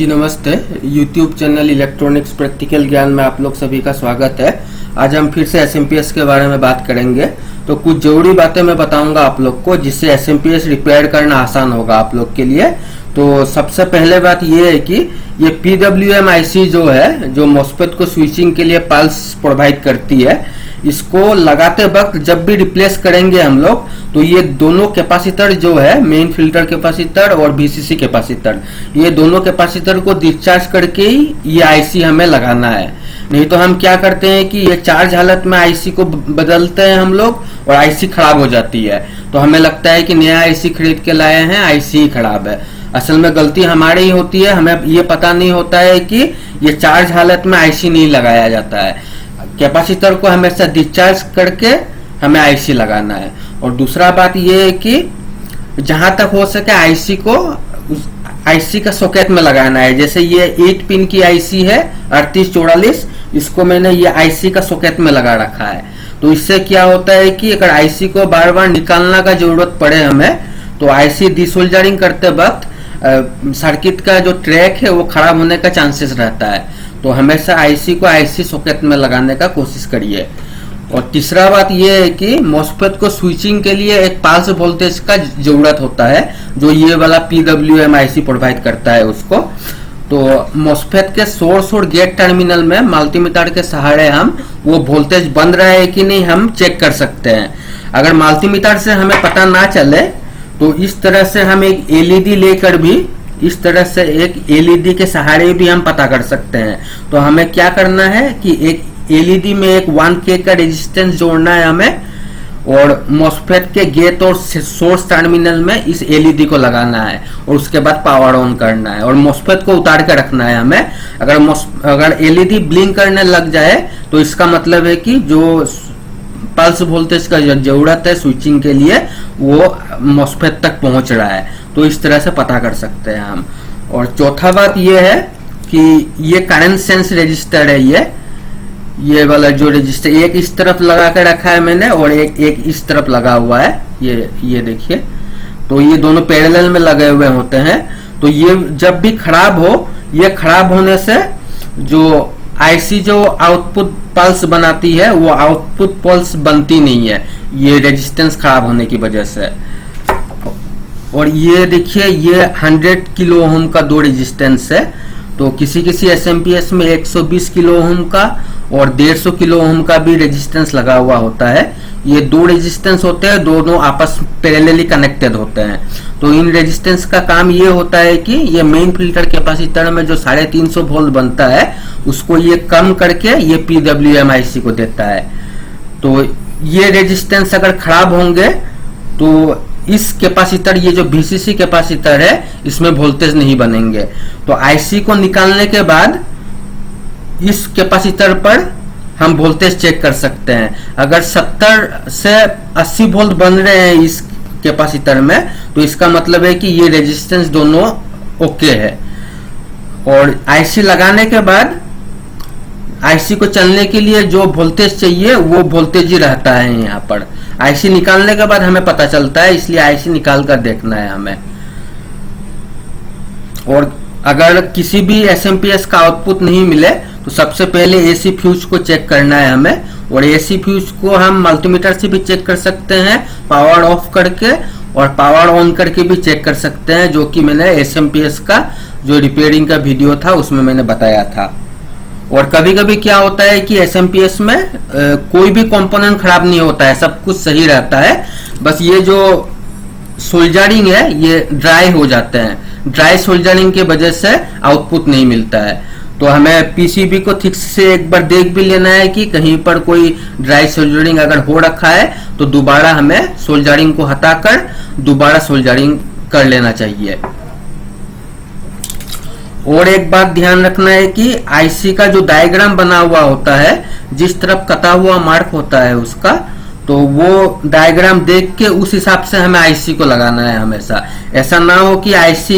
जी नमस्ते। YouTube channel electronics practical ज्ञान में आप लोग सभी का स्वागत है। आज हम फिर से SMPS के बारे में बात करेंगे। तो कुछ जरूरी बातें मैं बताऊंगा आप लोग को, जिससे SMPS रिपेयर करना आसान होगा आप लोग के लिए। तो सबसे पहले बात ये है कि ये PWM IC जो है, जो MOSFET को स्विचिंग के लिए पल्स प्रोवाइड करती है, इसको लगाते वक्त जब भी रिप्लेस करेंगे हम लोग, तो ये दोनों कैपेसिटर जो है, मेन फिल्टर कैपेसिटर और VCC कैपेसिटर, ये दोनों कैपेसिटर को डिस्चार्ज करके ही ये IC हमें लगाना है। नहीं तो हम क्या करते हैं कि ये चार्ज हालत में IC को बदलते हैं हम लोग और IC खराब हो जाती है। तो हमें लगता है कि नया IC खरीद के लाए हैं, IC ही खराब है। असल में गलती हमारी ही होती है, हमें ये पता नहीं होता है कि ये चार्ज हालत में IC नहीं लगाया जाता है। कैपेसिटर को हमेशा डिस्चार्ज करके हमें IC लगाना है। और दूसरा बात ये है कि जहां तक हो सके IC को IC का सॉकेट में लगाना है। जैसे ये 8 पिन की IC है 3844, इसको मैंने ये IC का सॉकेट में लगा रखा है। तो इससे क्या होता है कि अगर IC को बार बार निकालना का जरूरत पड़े हमें, तो IC डिसोल्डरिंग करते वक्त सर्किट का जो ट्रैक है वो खराब होने का चांसेस रहता है। तो हमेशा IC को IC सॉकेट में लगाने का कोशिश करिए। और तीसरा बात यह है कि MOSFET को स्विचिंग के लिए एक पल्स वोल्टेज का जरूरत होता है, जो ये वाला PWM IC प्रोवाइड करता है उसको। तो MOSFET के सोर्स और गेट टर्मिनल में मल्टीमीटर के सहारे हम वो वोल्टेज बन रहा है कि नहीं हम चेक कर सकते हैं। अगर मल्टीमीटर से हमें पता ना चले, तो इस तरह से हम एक LED लेकर भी, इस तरह से एक LED के सहारे भी हम पता कर सकते हैं। तो हमें क्या करना है कि एक LED में एक 1K का रेजिस्टेंस जोड़ना है हमें, और MOSFET के गेट और सोर्स टर्मिनल में इस LED को लगाना है, और उसके बाद पावर ऑन करना है और MOSFET को उतार के रखना है हमें। अगर LED ब्लिंक करने लग जाए, तो इसका मतलब है कि जो पल्स वोल्टेज का जरूरत है स्विचिंग के लिए, वो MOSFET तक पहुंच रहा है। तो इस तरह से पता कर सकते हैं हम। और चौथा बात ये है कि ये करंट सेंस रजिस्टर है। ये वाला जो रजिस्टर एक इस तरफ लगा के रखा है मैंने, और एक इस तरफ लगा हुआ है। ये देखिए, तो ये दोनों पैरेलल में लगे हुए होते हैं। तो ये जब भी खराब हो, ये खराब होने से जो IC जो आउटपुट पल्स बनाती है, वो आउटपुट पल्स बनती नहीं है, ये रेजिस्टेंस खराब होने की वजह से। और ये देखिए, ये 100 किलो ओम का दो रेजिस्टेंस है। तो किसी SMPS में 120 किलो ओम का और 150 किलो ओम का भी रेजिस्टेंस लगा हुआ होता है। ये दो रेजिस्टेंस होते हैं, दोनों आपस पैरेलली कनेक्टेड होते हैं। तो इन रेजिस्टेंस का काम ये होता है कि ये मेन फिल्टर कैपेसिटर में जो 350 वोल्ट बनता है, उसको ये कम करके ये PWM IC को देता है। तो ये रेजिस्टेंस अगर खराब होंगे, तो इस कैपेसिटर, ये जो VCC कैपेसिटर है, इसमें वोल्टेज नहीं बनेंगे। तो IC को निकालने के बाद इस कैपेसिटर पर हम वोल्टेज चेक कर सकते हैं। अगर 70 से 80 वोल्ट बन रहे हैं इस कैपेसिटर में, तो इसका मतलब है कि ये रेजिस्टेंस दोनों ओके है। और IC लगाने के बाद IC को चलने के लिए जो वोल्टेज चाहिए, वो वोल्टेज ही रहता है यहाँ पर। IC निकालने के बाद हमें पता चलता है, इसलिए IC निकाल कर देखना है हमें। और अगर किसी भी SMPS का आउटपुट नहीं मिले, तो सबसे पहले AC फ्यूज को चेक करना है हमें। और AC फ्यूज को हम मल्टीमीटर से भी चेक कर सकते हैं, पावर ऑफ करके, और पावर ऑन करके भी चेक कर सकते हैं, जो कि मैंने SMPS का जो रिपेयरिंग का वीडियो था उसमें मैंने बताया था। और कभी कभी क्या होता है कि SMPS में कोई भी कंपोनेंट खराब नहीं होता है, सब कुछ सही रहता है। बस ये जो सोल्डरिंग है, ये ड्राई हो जाते हैं। ड्राई सोल्डरिंग की वजह से आउटपुट नहीं मिलता है। तो हमें PCB को ठीक से एक बार देख भी लेना है कि कहीं पर कोई ड्राई सोल्डरिंग अगर हो रखा है, तो दोबारा हमें सोल्डरिंग को हटाकर दोबारा सोल्डरिंग कर लेना चाहिए। और एक बात ध्यान रखना है कि IC का जो डायग्राम बना हुआ होता है, जिस तरफ कटा हुआ मार्क होता है उसका, तो वो डायग्राम देख के उस हिसाब से हमें IC को लगाना है हमेशा। ऐसा ना हो कि IC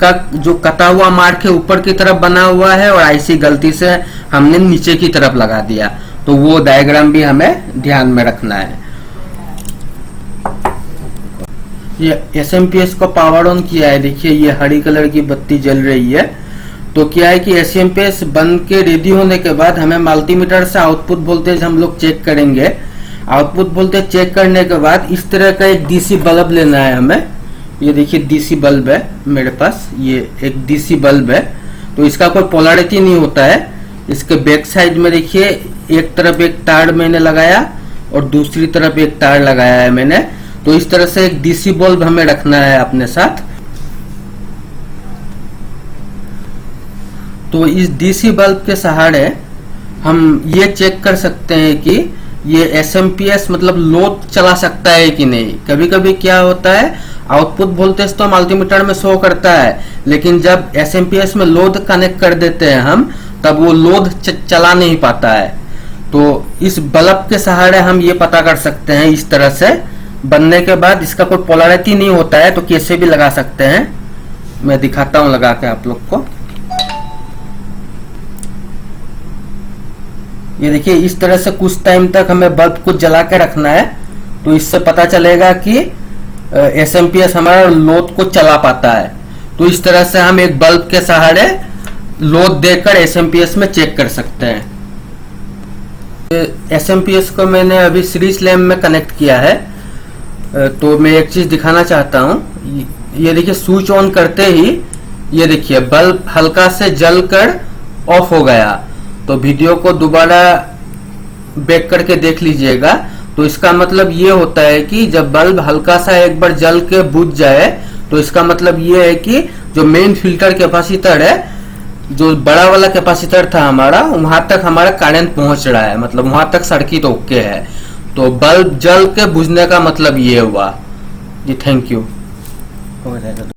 का जो कटा हुआ मार्क है ऊपर की तरफ बना हुआ है और IC गलती से हमने नीचे की तरफ लगा दिया। तो वो डायग्राम भी हमें ध्यान में रखना है। ये SMPS को पावर ऑन किया है, देखिए ये हरी कलर की बत्ती जल रही है। तो क्या है कि एसएमपीएस बन के रेडी होने के बाद हमें मल्टीमीटर से आउटपुट वोल्टेज हम लोग चेक करेंगे। आउटपुट वोल्टेज चेक करने के बाद इस तरह का एक डीसी बल्ब लेना है हमें। ये देखिए डीसी बल्ब है मेरे पास, ये एक डीसी बल्ब है। तो इसका कोई पोलैरिटी नहीं होता है। इसके बैक साइड में देखिए एक तरफ एक तार मैंने लगाया और दूसरी तरफ एक तार लगाया है मैंने। तो इस तरह से एक डीसी बल्ब हमें रखना है अपने साथ। तो इस डीसी बल्ब के सहारे हम ये चेक कर सकते हैं कि ये एसएमपीएस मतलब लोड चला सकता है कि नहीं। कभी कभी क्या होता है, आउटपुट वोल्टेज तो मल्टीमीटर में शो करता है, लेकिन जब एसएमपीएस में लोड कनेक्ट कर देते हैं हम, तब वो लोड चला नहीं पाता है। तो इस बल्ब के सहारे हम ये पता कर सकते हैं। इस तरह से बनने के बाद इसका कोई पोलैरिटी नहीं होता है, तो कैसे भी लगा सकते हैं। मैं दिखाता हूं लगा के आप लोग को। ये देखिए इस तरह से कुछ टाइम तक हमें बल्ब को जला के रखना है। तो इससे पता चलेगा कि एसएमपीएस हमारा लोड को चला पाता है। तो इस तरह से हम एक बल्ब के सहारे लोड देकर एसएमपीएस में चेक कर सकते हैं। एसएमपीएस को मैंने अभी सीरीज लैंप में कनेक्ट किया है। तो मैं एक चीज दिखाना चाहता हूँ। ये देखिए स्विच ऑन करते ही ये देखिए बल्ब हल्का से जलकर ऑफ हो गया। तो वीडियो को दोबारा बैक करके देख लीजिएगा। तो इसका मतलब ये होता है कि जब बल्ब हल्का सा एक बार जल के बुझ जाए, तो इसका मतलब ये है कि जो मेन फिल्टर कैपेसिटर है, जो बड़ा वाला कैपेसिटर था हमारा, वहां तक हमारा करंट पहुंच रहा है, मतलब वहां तक सर्किट ओके है। तो बल्ब जल के बुझने का मतलब ये हुआ जी। Thank you.